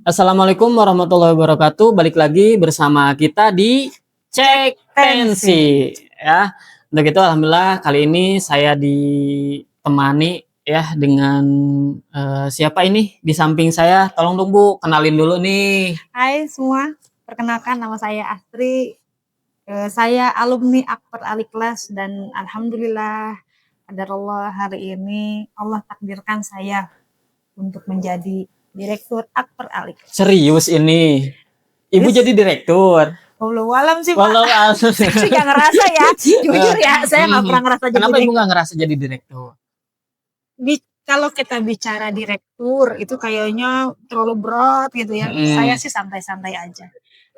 Assalamualaikum warahmatullahi wabarakatuh. Balik lagi bersama kita di Cek Tensi ya. Untuk itu alhamdulillah kali ini saya ditemani ya dengan siapa ini di samping saya? Tolong dong Bu, kenalin dulu nih. Hai semua, perkenalkan nama saya Astri. Saya alumni Akper Aliklas dan alhamdulillah qadarullah hari ini Allah takdirkan saya untuk menjadi direktur Akper Aliklas. Serius ini? Ibu Yes. jadi direktur? Wallahu alam sih Pak. Walau Saya sih gak ngerasa ya, jujur ya, saya gak pernah ngerasa jadi Kenapa Ibu direktur. nggak ngerasa jadi direktur? Kalau kita bicara direktur itu kayaknya terlalu berat gitu ya. Saya sih santai-santai aja.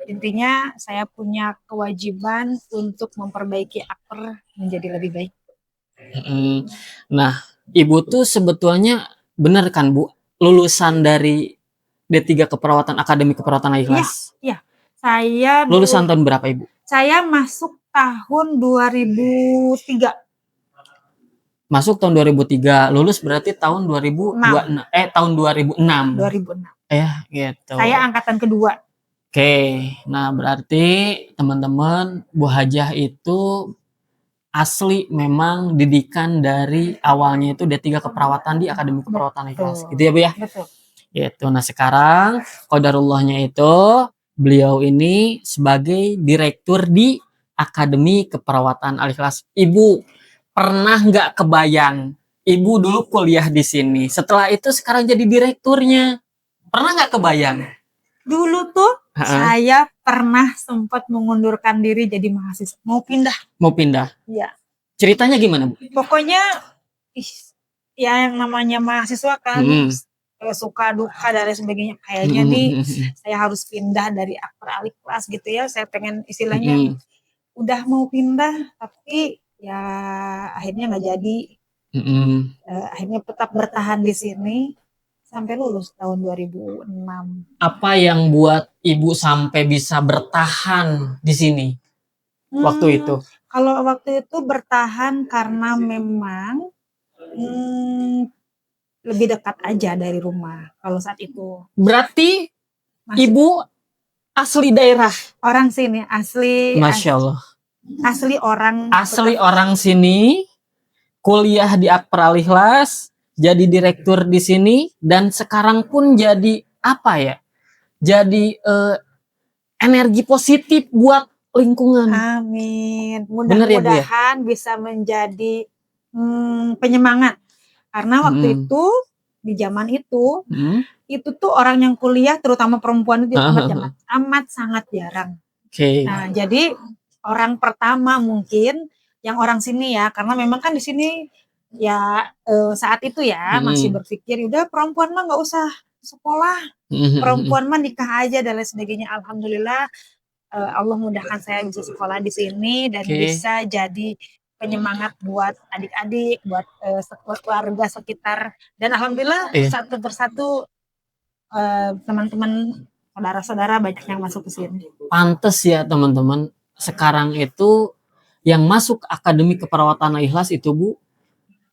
Intinya saya punya kewajiban untuk memperbaiki Akper menjadi lebih baik. Nah, Ibu tuh sebetulnya benar kan Bu, lulusan dari D3 Keperawatan Akademi Keperawatan Ikhlas? Iya. Saya Lulusan tahun berapa Ibu? Saya masuk tahun 2003. Masuk tahun 2003, lulus berarti tahun 2026. Tahun 2006. 2006. Gitu. Saya angkatan kedua. Oke, nah berarti teman-teman Bu Hajah itu asli memang didikan dari awalnya itu D3 Keperawatan di Akademi Keperawatan Ikhlas. Gitu ya Bu ya? Betul. Gitu. Nah sekarang qadarullahnya itu beliau ini sebagai direktur di Akademi Keperawatan Al-Ikhlas. Ibu pernah nggak kebayang Ibu dulu kuliah di sini, setelah itu sekarang jadi direkturnya? Pernah nggak kebayang? Dulu tuh saya pernah sempat mengundurkan diri jadi mahasiswa, mau pindah. Mau pindah? Iya. Ceritanya gimana Bu? Pokoknya ya yang namanya mahasiswa kan suka duka dan lain sebagainya. Kayaknya nih saya harus pindah dari Akper Aliklas gitu ya. Saya pengen istilahnya udah mau pindah tapi ya akhirnya nggak jadi. Akhirnya tetap bertahan di sini sampai lulus tahun 2006. Apa yang buat Ibu sampai bisa bertahan di sini waktu itu? Kalau waktu itu bertahan karena memang lebih dekat aja dari rumah kalau saat itu. Berarti Ibu asli daerah? Orang sini, asli. Masya Allah. Asli orang. Asli orang sini, kuliah di Akper Al-Ikhlas, jadi direktur di sini, dan sekarang pun jadi apa ya? Jadi energi positif buat lingkungan. Amin. Mudah-mudahan bisa menjadi penyemangat. Karena waktu itu di zaman itu tuh orang yang kuliah terutama perempuan itu amat sangat jarang. Nah, jadi orang pertama mungkin yang orang sini ya, karena memang kan di sini ya saat itu ya masih berpikir udah perempuan mah nggak usah sekolah, perempuan mah nikah aja dan lain sebagainya. Alhamdulillah Allah mudahkan saya bisa sekolah di sini dan bisa jadi penyemangat buat adik-adik, buat keluarga sekitar, dan alhamdulillah satu persatu teman-teman saudara-saudara banyak yang masuk ke sini. Pantes ya teman-teman, sekarang itu yang masuk Akademi Keperawatan Ikhlas itu Bu,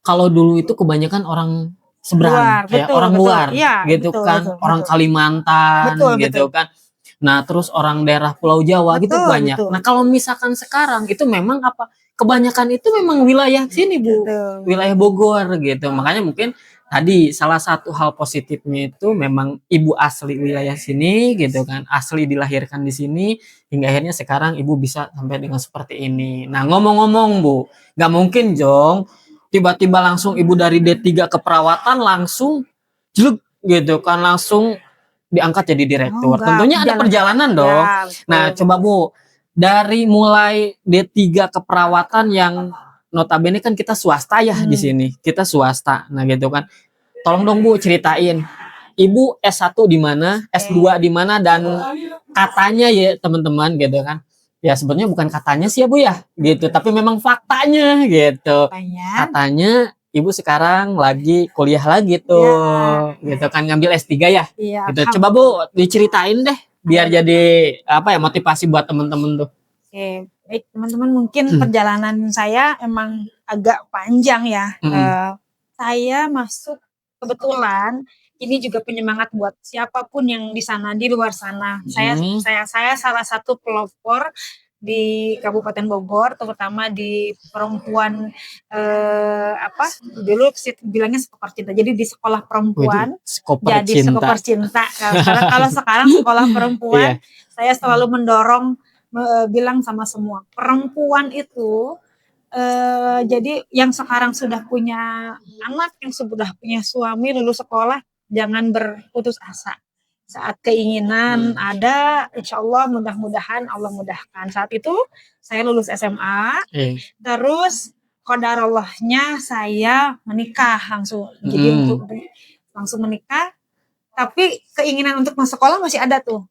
kalau dulu itu kebanyakan orang seberang, kayak orang luar, ya, gitu kan, orang Kalimantan, gitu kan. Nah terus orang daerah Pulau Jawa gitu banyak. Nah kalau misalkan sekarang itu memang apa? Kebanyakan itu memang wilayah sini Bu, wilayah Bogor gitu. Makanya mungkin tadi salah satu hal positifnya itu memang Ibu asli wilayah sini gitu kan, asli dilahirkan di sini hingga akhirnya sekarang Ibu bisa sampai dengan seperti ini. Nah ngomong-ngomong Bu, nggak mungkin Jong tiba-tiba langsung Ibu dari D3 Keperawatan langsung jelek gitu kan, langsung diangkat jadi direktur. Tentunya ada perjalanan dong. Nah coba Bu, dari mulai D3 Keperawatan yang notabene kan kita swasta ya di sini, kita swasta. Nah gitu kan, tolong dong Bu ceritain Ibu S1 di mana, S2 di mana, dan katanya ya teman-teman gitu kan, ya sebenarnya bukan katanya sih ya Bu ya gitu, tapi memang faktanya gitu. Katanya Ibu sekarang lagi kuliah lagi tuh, gitu kan, ngambil S3 ya. Gitu. Coba Bu diceritain deh biar jadi apa ya, motivasi buat temen-temen tuh. Oke, baik teman-teman, mungkin perjalanan saya emang agak panjang ya. Saya masuk kebetulan ini juga penyemangat buat siapapun yang di sana, di luar sana. Saya salah satu pelopor di Kabupaten Bogor, terutama di perempuan dulu bilangnya Sekopar Cinta. Jadi di sekolah perempuan, jadi Sekopar Cinta. Kalau sekarang sekolah perempuan, saya selalu mendorong bilang sama semua perempuan itu. Jadi yang sekarang sudah punya anak, yang sudah punya suami, lulus sekolah, jangan berputus asa. Saat keinginan ada, insya Allah mudah-mudahan Allah mudahkan. Saat itu saya lulus SMA, terus qadarallahnya saya menikah langsung. Jadi langsung menikah, tapi keinginan untuk masuk sekolah masih ada tuh.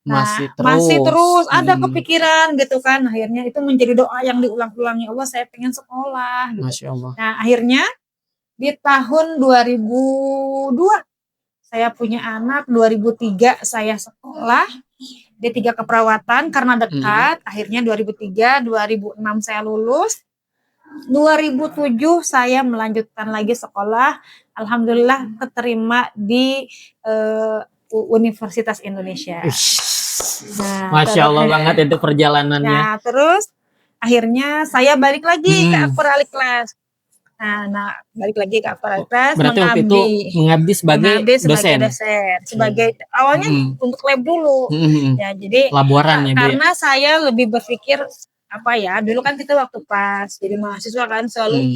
Nah, masih terus ada kepikiran gitu kan. Akhirnya itu menjadi doa yang diulang-ulangi, Allah saya pengen sekolah gitu. Masya Allah. Nah, akhirnya di tahun 2002 saya punya anak, 2003 saya sekolah D3 keperawatan karena dekat. Akhirnya 2003, 2006 saya lulus. 2007 saya melanjutkan lagi sekolah. Alhamdulillah keterima di Universitas Indonesia. Nah, Masya Allah banget itu perjalanannya. Nah, terus akhirnya saya balik lagi ke Akper Aliklas. Nah, balik lagi ke Akper Aliklas. Berarti waktu itu mengabdi sebagai dosen. Sebagai awalnya untuk lab dulu. Ya, jadi laboran ya, karena saya lebih berpikir dulu kan kita waktu pas jadi mahasiswa kan selalu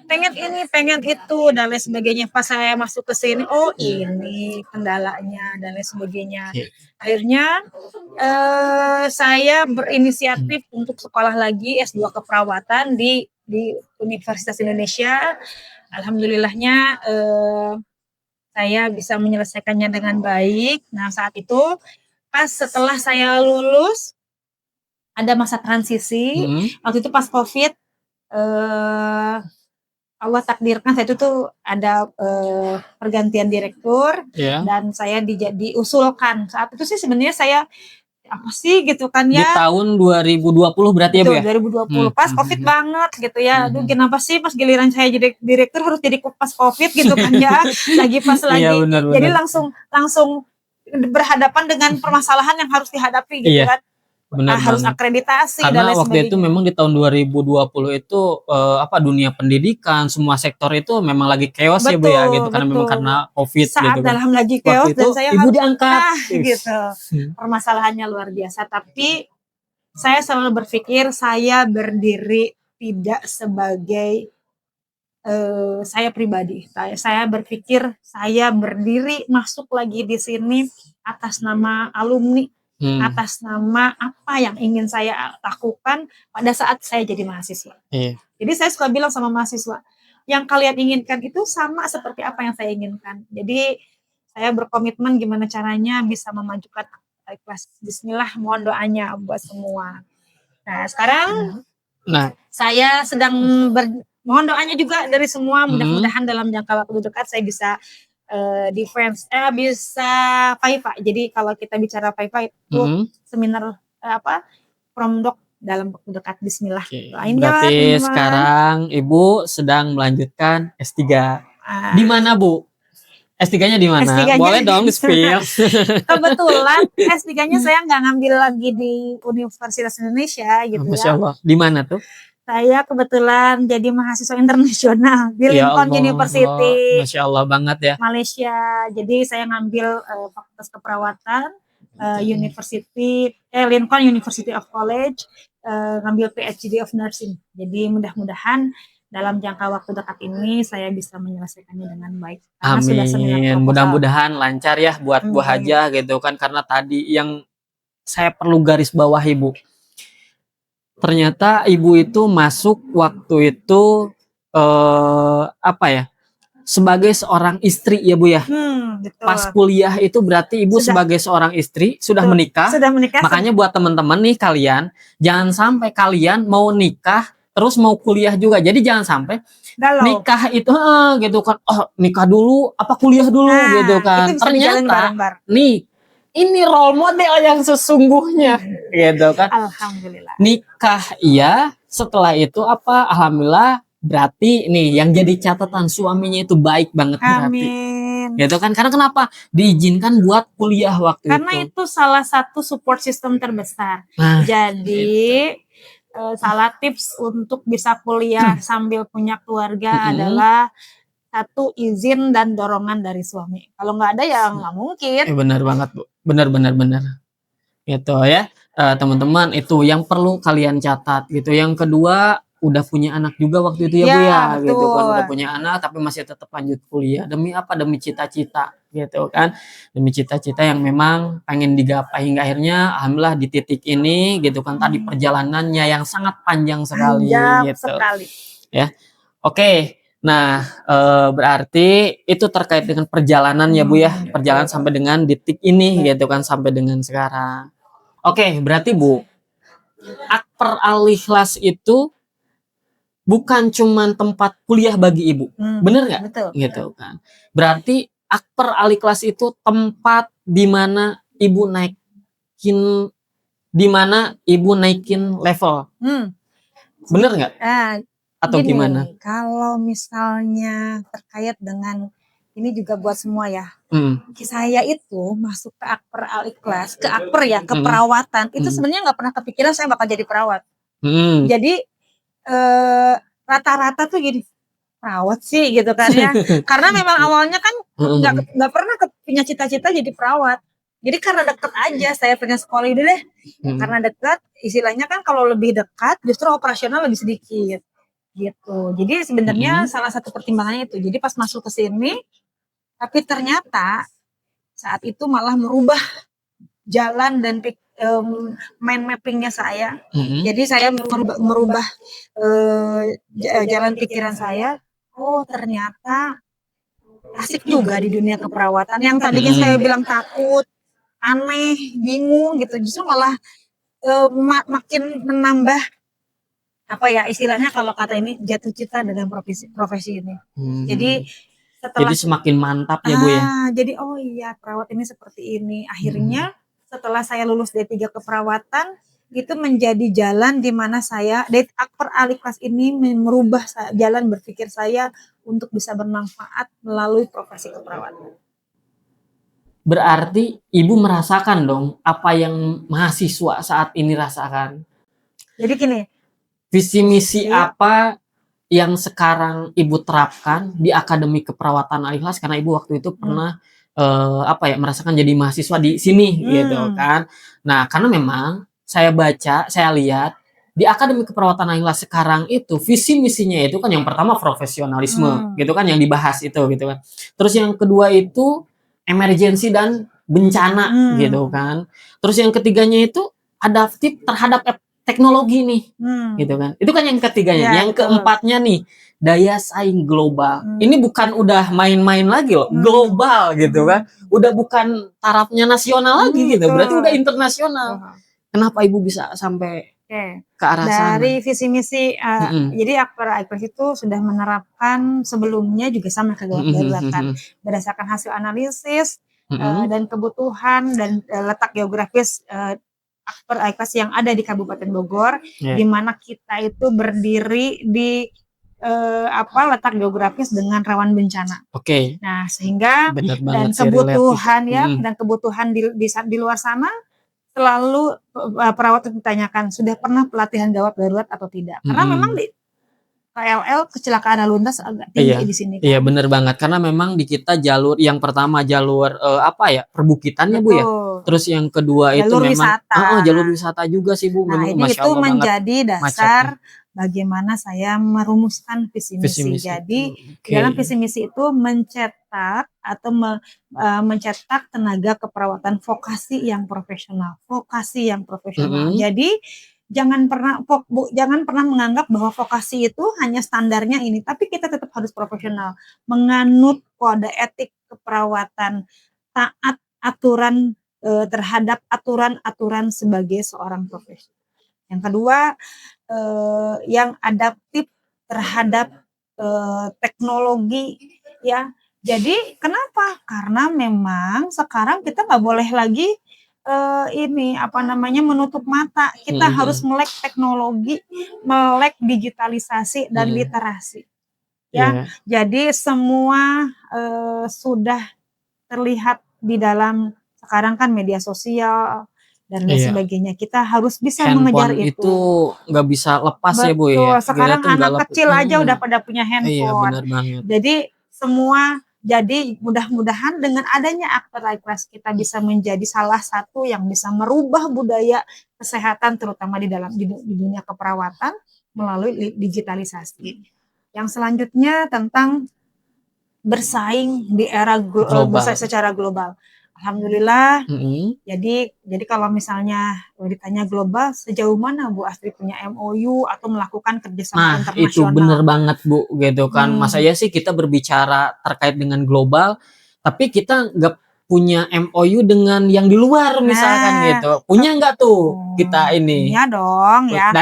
pengen ini, pengen itu dan lain sebagainya. Pas saya masuk ke sini, ini kendalanya dan lain sebagainya. Akhirnya saya berinisiatif untuk sekolah lagi S2 keperawatan di Universitas Indonesia. Alhamdulillahnya saya bisa menyelesaikannya dengan baik. Nah, saat itu pas setelah saya lulus ada masa transisi. Waktu itu pas COVID, Allah takdirkan saya itu tuh ada pergantian direktur dan saya diusulkan. Saat itu sih sebenarnya saya apa sih gitu kan ya. Di tahun 2020 berarti ya Bu ya? 2020 pas COVID banget gitu ya. Aduh kenapa sih pas giliran saya jadi direktur harus jadi pas COVID gitu kan ya. Lagi pas lagi. Benar. Jadi langsung berhadapan dengan permasalahan yang harus dihadapi gitu kan. Harus akreditasi karena dan waktu itu memang di tahun 2020 itu dunia pendidikan semua sektor itu memang lagi chaos ya Bu ya gitu karena COVID saat gitu dalam lagi chaos dan saya ibu diangkat gitu. Permasalahannya luar biasa, tapi saya selalu berpikir saya berdiri tidak sebagai saya pribadi. Saya berpikir saya berdiri masuk lagi di sini atas nama alumni. Atas nama apa yang ingin saya lakukan pada saat saya jadi mahasiswa. Jadi saya suka bilang sama mahasiswa, yang kalian inginkan itu sama seperti apa yang saya inginkan. Jadi saya berkomitmen gimana caranya bisa memajukan kelas. Bismillah, mohon doanya buat semua. Nah sekarang saya sedang mohon doanya juga dari semua. Mudah-mudahan dalam jangka waktu dekat saya bisa defense bisa FAIFA. Jadi kalau kita bicara FAIFA itu seminar promdok dalam waktu dekat. Bismillah. Berarti sekarang Ibu sedang melanjutkan S3. Di mana Bu? S3-nya di mana? Boleh dong di-spill. Kebetulan S3-nya saya nggak ngambil lagi di Universitas Indonesia gitu. Masya Allah. Di mana tuh? Saya kebetulan jadi mahasiswa internasional di Lincoln University. Masya Allah banget ya. Malaysia. Jadi saya ngambil fakultas keperawatan Lincoln University of College, ngambil PhD of Nursing. Jadi mudah-mudahan dalam jangka waktu dekat ini saya bisa menyelesaikannya dengan baik. Amin. Mudah-mudahan lancar ya buat Bu Hajah gitu kan, karena tadi yang saya perlu garis bawah Ibu. Ternyata Ibu itu masuk waktu itu sebagai seorang istri ya Bu ya. Betul. Pas kuliah itu berarti Ibu sebagai seorang istri sudah menikah. Makanya buat teman-teman nih kalian, jangan sampai kalian mau nikah terus mau kuliah juga. Jadi jangan sampai nikah itu gitu kan. Nikah dulu apa kuliah dulu gitu kan. Ternyata ini role model yang sesungguhnya gitu kan. Alhamdulillah. Nikah setelah itu alhamdulillah berarti nih yang jadi catatan suaminya itu baik banget berarti. gitu kan. Karena kenapa diizinkan buat kuliah waktu karena itu salah satu support system terbesar. Jadi salah tips untuk bisa kuliah sambil punya keluarga adalah satu, izin dan dorongan dari suami. Kalau nggak ada ya nggak mungkin. Benar banget Bu, benar gitu ya. Teman-teman, itu yang perlu kalian catat gitu. Yang kedua, udah punya anak juga waktu itu ya Bu ya, betul. gitu kan, udah punya anak tapi masih tetap lanjut kuliah. Demi apa? Demi cita-cita gitu kan, demi cita-cita yang memang pengen digapai, hingga akhirnya alhamdulillah di titik ini gitu kan. Tadi perjalanannya yang sangat panjang sekali gitu ya. Oke. Nah, berarti itu terkait dengan perjalanan ya Bu ya, perjalanan sampai dengan detik ini gitu kan, sampai dengan sekarang. Oke, berarti Bu, Akper Al Ikhlas itu bukan cuman tempat kuliah bagi Ibu, bener nggak? Betul. Gitu kan. Berarti Akper Al Ikhlas itu tempat di mana Ibu naikin level. Bener nggak? Atau gini, gimana? Kalau misalnya terkait dengan ini juga buat semua ya. Saya itu masuk ke Akper Al Ikhlas, ke Akper ya, ke perawatan. Itu sebenarnya nggak pernah kepikiran saya bakal jadi perawat. Jadi rata-rata tuh gini, perawat sih gitu kan ya. Karena memang awalnya kan nggak pernah punya cita-cita jadi perawat. Jadi karena deket aja saya pengen sekolah dulu deh. Karena dekat, istilahnya kan kalau lebih dekat justru operasional lebih sedikit. Gitu. Jadi sebenarnya salah satu pertimbangannya itu. Jadi pas masuk ke sini, tapi ternyata saat itu malah merubah jalan dan mind mappingnya saya. Jadi saya merubah jalan pikiran saya. Oh ternyata asik juga di dunia keperawatan. Yang tadinya saya bilang takut, aneh, bingung gitu, justru malah makin menambah apa ya istilahnya kalau kata ini jatuh cinta dengan profesi ini. Jadi setelah semakin mantap ya Bu ya. Jadi oh iya perawat ini seperti ini. Akhirnya setelah saya lulus D3 keperawatan itu menjadi jalan di mana saya Akper Al Ikhlas ini merubah jalan berpikir saya untuk bisa bermanfaat melalui profesi keperawatan. Berarti Ibu merasakan dong apa yang mahasiswa saat ini rasakan. Jadi gini, visi misi apa yang sekarang Ibu terapkan di Akademi Keperawatan Al Ikhlas, karena Ibu waktu itu pernah merasakan jadi mahasiswa di sini gitu kan. Nah, karena memang saya baca, saya lihat di Akademi Keperawatan Al Ikhlas sekarang itu visi misinya itu kan yang pertama profesionalisme gitu kan yang dibahas itu gitu kan. Terus yang kedua itu emergensi dan bencana gitu kan. Terus yang ketiganya itu adaptif terhadap teknologi nih, gitu kan. Itu kan yang ketiganya. Yang keempatnya nih, daya saing global. Ini bukan udah main-main lagi loh, global gitu kan. Udah bukan tarafnya nasional lagi gitu, berarti udah internasional. Kenapa Ibu bisa sampai ke arah sana? Dari visi misi, jadi Akper Al Ikhlas itu sudah menerapkan sebelumnya juga sama kedaruratan berdasarkan hasil analisis dan kebutuhan dan letak geografis Akper Al Ikhlas yang ada di Kabupaten Bogor, di mana kita itu berdiri di letak geografis dengan rawan bencana. Nah, sehingga dan kebutuhan dan kebutuhan di luar sana selalu perawat ditanyakan sudah pernah pelatihan gawat darurat atau tidak? Karena memang di KLL kecelakaan lalu lintas agak tinggi di sini. Iya benar banget karena memang di kita jalur yang pertama jalur perbukitan ya Bu ya. Terus yang kedua itu memang jalur wisata juga sih Bu. Nah ini itu menjadi dasar bagaimana saya merumuskan visi misi. Jadi dalam visi misi itu mencetak atau mencetak tenaga keperawatan vokasi yang profesional. Jadi jangan pernah menganggap bahwa vokasi itu hanya standarnya ini, tapi kita tetap harus profesional, menganut kode etik keperawatan, taat aturan terhadap aturan-aturan sebagai seorang profesional. Yang kedua, yang adaptif terhadap teknologi ya. Jadi kenapa? Karena memang sekarang kita nggak boleh lagi menutup mata. Kita harus melek teknologi, melek digitalisasi dan literasi. Ya, jadi semua sudah terlihat di dalam sekarang kan media sosial dan lain sebagainya. Kita harus bisa mengejar itu nggak bisa lepas ya Bu ya. Sekarang anak kecil aja udah pada punya handphone. Iya benar banget. Jadi mudah-mudahan dengan adanya Aktor Ikhlas kita bisa menjadi salah satu yang bisa merubah budaya kesehatan terutama di dunia keperawatan melalui digitalisasi. Yang selanjutnya tentang bersaing di era secara global. Alhamdulillah. Jadi kalau misalnya ditanya global, sejauh mana Bu Astri punya MOU atau melakukan kerjasama internasional? Itu benar banget Bu, gitu kan. Masa ya sih kita berbicara terkait dengan global, tapi kita nggak punya MOU dengan yang di luar misalkan gitu. Punya nggak tuh kita ini? Punya dong ya.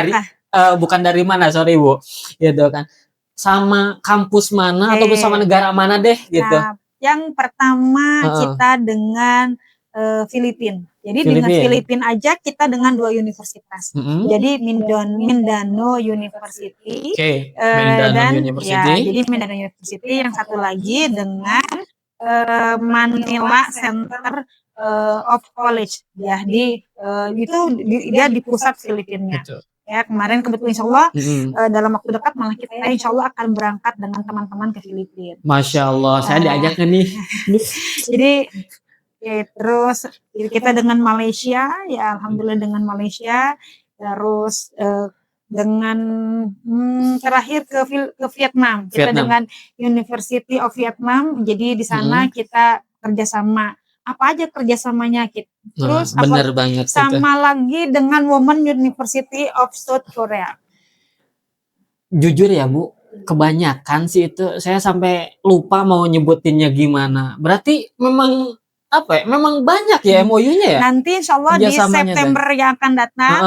Bukan dari mana, sorry Bu, gitu kan. Sama kampus mana atau bersama negara mana deh gitu. Yang pertama kita dengan Filipina. Jadi dengan Filipina aja kita dengan 2 universitas. Jadi Mindanao University dan jadi Mindanao University, yang satu lagi dengan Manila Center of College ya dia di pusat Filipina. Ya kemarin kebetulan insya Allah dalam waktu dekat malah kita insya Allah akan berangkat dengan teman-teman ke Filipina. Masya Allah, saya diajaknya nih. Jadi terus kita dengan Malaysia, ya alhamdulillah dengan Malaysia, terus dengan terakhir ke Vietnam. Kita dengan University of Vietnam. Jadi di sana kita kerjasama. Apa aja kerjasamanya kita. Terus bener banget sama itu. Lagi dengan Women University of South Korea. Jujur ya Bu, kebanyakan sih itu saya sampai lupa mau nyebutinnya gimana. Berarti memang memang banyak ya MOU-nya ya? Nanti insya Allah di September yang akan datang,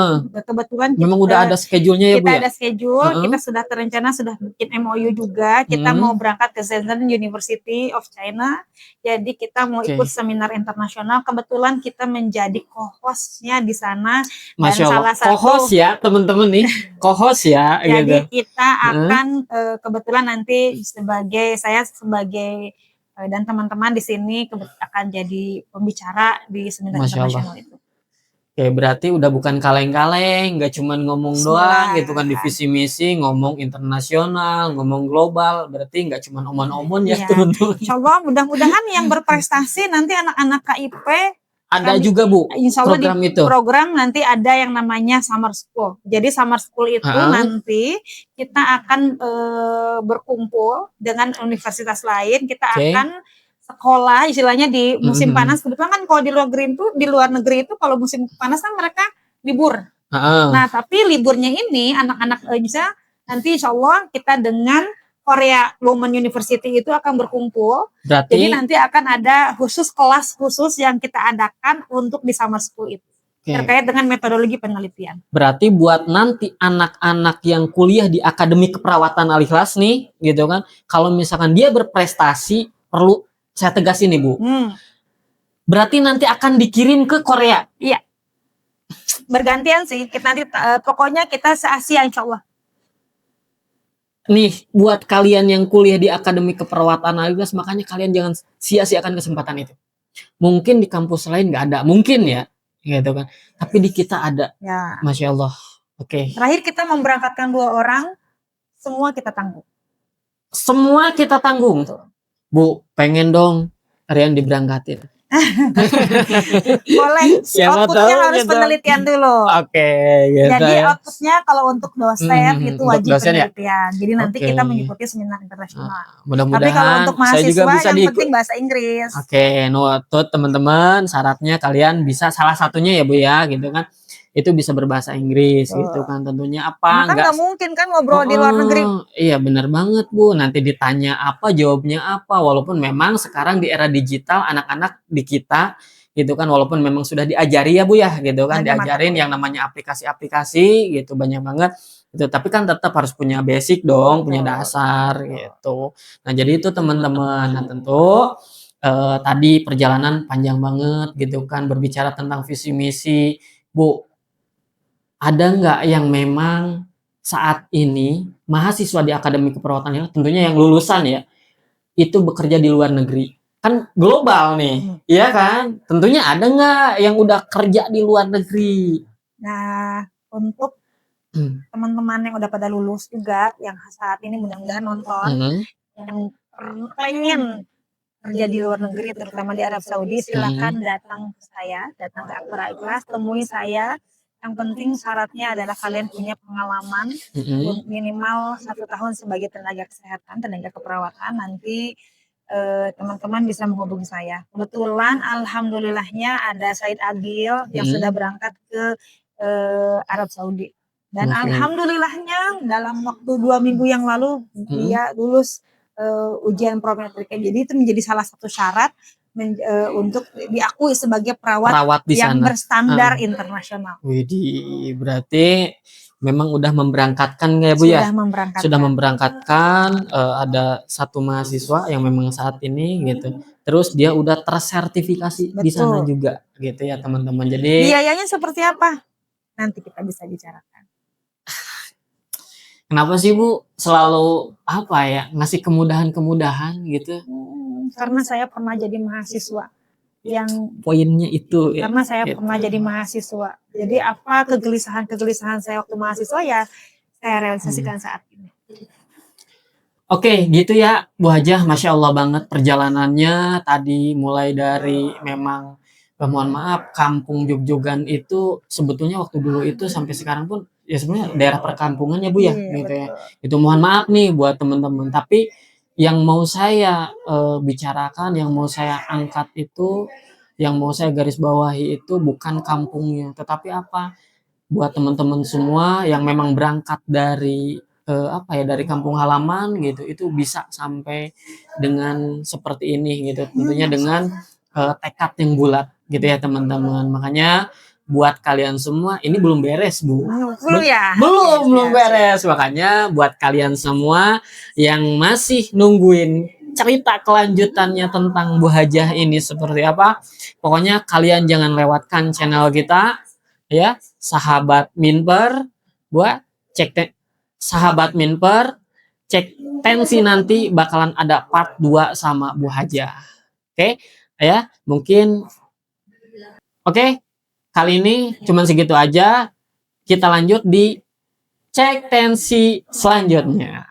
kebetulan memang udah ada schedule-nya ya Bu ya? Kita ada schedule, kita sudah terencana, sudah bikin MOU juga, kita mau berangkat ke Shenzhen University of China, jadi kita mau ikut seminar internasional, kebetulan kita menjadi co-host-nya di sana. Masya Allah, co-host ya teman-teman nih, co-host ya. Jadi kita akan kebetulan nanti saya sebagai dan teman-teman di sini akan jadi pembicara di seminar internasional itu. Oke, berarti udah bukan kaleng-kaleng, nggak cuma ngomong doang gitu kan, di visi misi ngomong internasional, ngomong global, berarti nggak cuma omon-omon ya teman-teman. Coba mudah-mudahan yang berprestasi nanti anak-anak KIP ada juga Bu, insya Allah program di itu. Program nanti ada yang namanya Summer School. Jadi Summer School itu nanti kita akan berkumpul dengan universitas lain. Kita akan sekolah istilahnya di musim panas. Kebetulan kan kalau di luar negeri itu kalau musim panas kan mereka libur. Nah tapi liburnya ini anak-anak bisa nanti insya Allah kita dengan Korea Women University itu akan berkumpul. Berarti, jadi nanti akan ada kelas khusus yang kita adakan untuk di Summer School itu. Terkait dengan metodologi penelitian. Berarti buat nanti anak-anak yang kuliah di Akademi Keperawatan Al Ikhlas nih, gitu kan, kalau misalkan dia berprestasi, perlu saya tegasin nih Bu. Berarti nanti akan dikirim ke Korea. Iya. Bergantian sih. Kita nanti pokoknya kita se-Asia insya Allah. Nih buat kalian yang kuliah di Akademi Keperawatan Al Ikhlas, makanya kalian jangan sia-siakan kesempatan itu. Mungkin di kampus lain nggak ada, mungkin ya, gitu kan. Tapi di kita ada. Ya. Masya Allah. Oke. Terakhir kita memberangkatkan 2 orang, semua kita tanggung. Semua kita tanggung. Betul. Bu, pengen dong Rian diberangkatin. Boleh, outputnya harus gitu. Penelitian dulu. Oke, gitu. Jadi outputnya kalau untuk dosen itu wajib penelitian. Ya? Jadi nanti kita mengikuti seminar internasional. Mudah-mudahan. Tapi kalau untuk mahasiswa yang penting bahasa Inggris. Oke, notut teman-teman. Syaratnya kalian bisa salah satunya ya Bu ya, gitu kan. Itu bisa berbahasa Inggris gitu kan, tentunya apa kan nggak mungkin kan ngobrol di luar negeri. Iya benar banget Bu, nanti ditanya apa jawabnya apa, walaupun memang sekarang di era digital anak-anak di kita gitu kan, walaupun memang sudah diajari ya Bu ya gitu kan, diajarin yang namanya aplikasi-aplikasi gitu banyak banget gitu, tapi kan tetap harus punya basic dong, punya dasar gitu. Nah jadi itu teman-teman. Nah tentu tadi perjalanan panjang banget gitu kan, berbicara tentang visi misi Bu. Ada nggak yang memang saat ini mahasiswa di Akademi Keperawatan tentunya yang lulusan ya, itu bekerja di luar negeri. kan global nih, iya kan? Tentunya ada nggak yang udah kerja di luar negeri? Nah, untuk teman-teman yang udah pada lulus juga, yang saat ini mudah-mudahan nonton, yang pengen kerja di luar negeri, terutama di Arab Saudi, silakan datang ke saya, datang ke Akbar Ikhlas, temui saya. Yang penting syaratnya adalah kalian punya pengalaman minimal 1 tahun sebagai tenaga kesehatan, tenaga keperawatan. Nanti teman-teman bisa menghubungi saya. Kebetulan alhamdulillahnya ada Said Agil yang sudah berangkat ke Arab Saudi. Dan alhamdulillahnya dalam waktu 2 minggu yang lalu dia lulus ujian prometrika. Jadi itu menjadi salah satu syarat untuk diakui sebagai perawat yang sana berstandar internasional. Widih, berarti memang udah memberangkatkan ya Bu ya? Sudah memberangkatkan, ada satu mahasiswa yang memang saat ini gitu. Terus dia udah tersertifikasi di sana juga gitu ya teman-teman. Jadi biayanya seperti apa? Nanti kita bisa bicarakan. Kenapa sih Bu selalu apa ya ngasih kemudahan-kemudahan gitu? Karena saya pernah jadi mahasiswa yang poinnya itu ya. Karena saya pernah jadi mahasiswa. Jadi apa kegelisahan saya waktu mahasiswa ya saya realisasikan saat ini. Oke, gitu ya Bu Hajah, Masya Allah banget perjalanannya tadi mulai dari memang mohon maaf kampung Jogjogan itu sebetulnya waktu dulu itu sampai sekarang pun ya sebenarnya daerah perkampungan ya Bu ya, gitu ya. Itu mohon maaf nih buat teman-teman, tapi yang mau saya bicarakan, yang mau saya angkat itu, yang mau saya garis bawahi itu bukan kampungnya, tetapi apa? Buat teman-teman semua yang memang berangkat dari dari kampung halaman gitu, itu bisa sampai dengan seperti ini gitu. Tentunya dengan tekad yang bulat gitu ya teman-teman. Makanya buat kalian semua ini belum beres Bu. Belum beres. Makanya buat kalian semua yang masih nungguin cerita kelanjutannya tentang Bu Hajah ini seperti apa, pokoknya kalian jangan lewatkan channel kita ya, Sahabat Minper, buat cek Sahabat Minper, cek tensi nanti bakalan ada part 2 sama Bu Hajah. Oke, ya, mungkin oke. Kali ini cuman segitu aja. Kita lanjut di cek tensi selanjutnya.